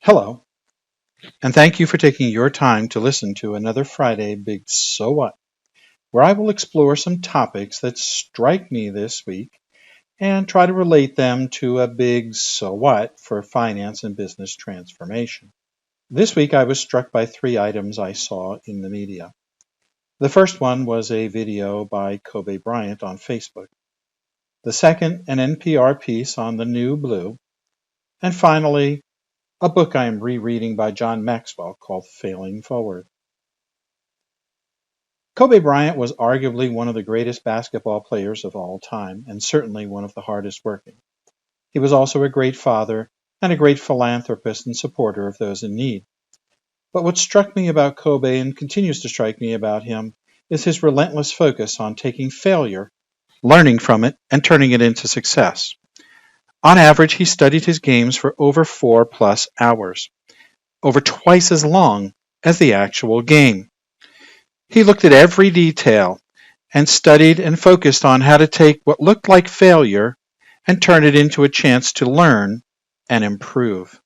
Hello, and thank you for taking your time to listen to another Friday Big So What, where I will explore some topics that strike me this week and try to relate them to a big so what for finance and business transformation. This week I was struck by three items I saw in the media. The first one was a video by Kobe Bryant on Facebook. The second, an NPR piece on the new blue. And finally, a book I am rereading by John Maxwell called FailForward. Kobe Bryant was arguably one of the greatest basketball players of all time, and certainly one of the hardest working. He was also a great father and a great philanthropist and supporter of those in need. But what struck me about Kobe and continues to strike me about him is his relentless focus on taking failure, learning from it, and turning it into success. On average, he studied his games for over 4+ hours, over twice as long as the actual game. He looked at every detail and studied and focused on how to take what looked like failure and turn it into a chance to learn and improve.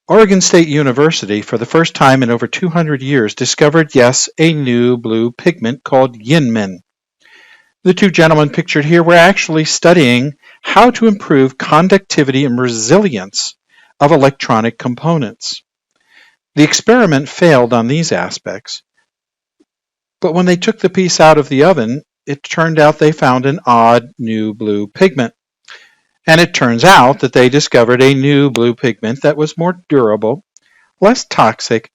Oregon State University, for the first time in over 200 years, discovered, yes, a new blue pigment called yin-min. The two gentlemen pictured here were actually studying how to improve conductivity and resilience of electronic components. The experiment failed on these aspects, but when they took the piece out of the oven, it turned out they found an odd new blue pigment. And it turns out that they discovered a new blue pigment that was more durable, less toxic,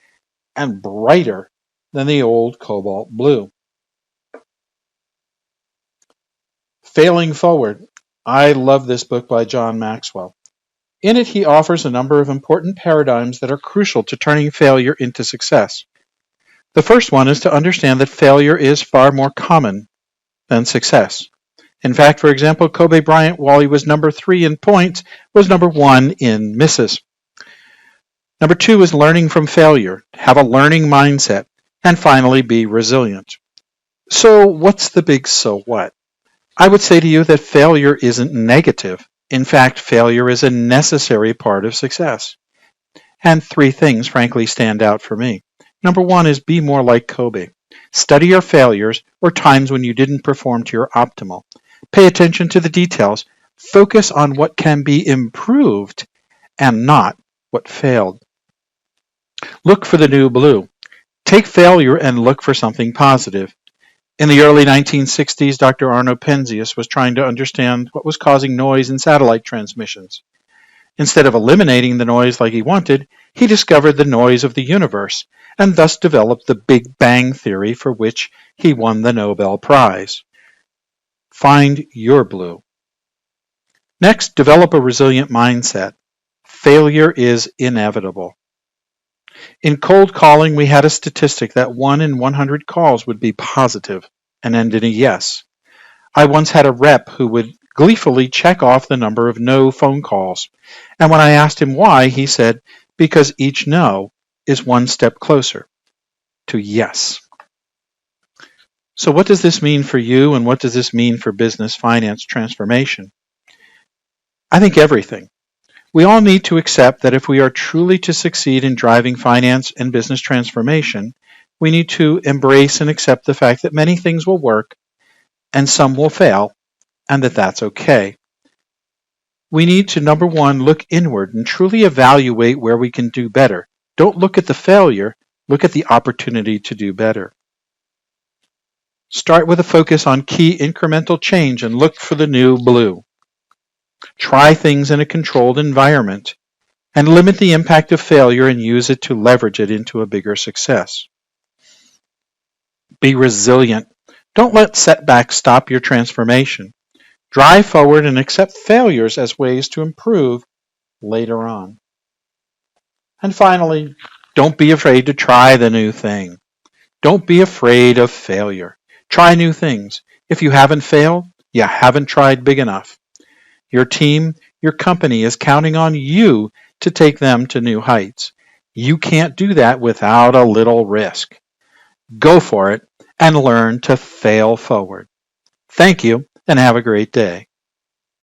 and brighter than the old cobalt blue. FailForward. I love this book by John Maxwell. In it, he offers a number of important paradigms that are crucial to turning failure into success. The first one is to understand that failure is far more common than success. In fact, for example, Kobe Bryant, while he was number 3 in points, was number 1 in misses. Number 2 is learning from failure, have a learning mindset, and finally be resilient. So what's the big so what? I would say to you that failure isn't negative. In fact, failure is a necessary part of success. And 3 things, frankly, stand out for me. Number 1 is be more like Kobe. Study your failures or times when you didn't perform to your optimal. Pay attention to the details. Focus on what can be improved and not what failed. Look for the new blue. Take failure and look for something positive. In the early 1960s, Dr. Arno Penzias was trying to understand what was causing noise in satellite transmissions. Instead of eliminating the noise like he wanted, he discovered the noise of the universe and thus developed the Big Bang theory, for which he won the Nobel Prize. Find your blue. Next, develop a resilient mindset. Failure is inevitable. In cold calling, we had a statistic that 1 in 100 calls would be positive and end in a yes. I once had a rep who would gleefully check off the number of no phone calls, and when I asked him why, he said, because each no is one step closer to yes. So what does this mean for you, and what does this mean for business finance transformation? I think everything. We all need to accept that if we are truly to succeed in driving finance and business transformation, we need to embrace and accept the fact that many things will work and some will fail, and that that's okay. We need to, number 1, look inward and truly evaluate where we can do better. Don't look at the failure, look at the opportunity to do better. Start with a focus on key incremental change and look for the new blue. Try things in a controlled environment and limit the impact of failure and use it to leverage it into a bigger success. Be resilient. Don't let setbacks stop your transformation. Drive forward and accept failures as ways to improve later on. And finally, don't be afraid to try the new thing. Don't be afraid of failure. Try new things. If you haven't failed, you haven't tried big enough. Your team, your company is counting on you to take them to new heights. You can't do that without a little risk. Go for it and learn to fail forward. Thank you and have a great day.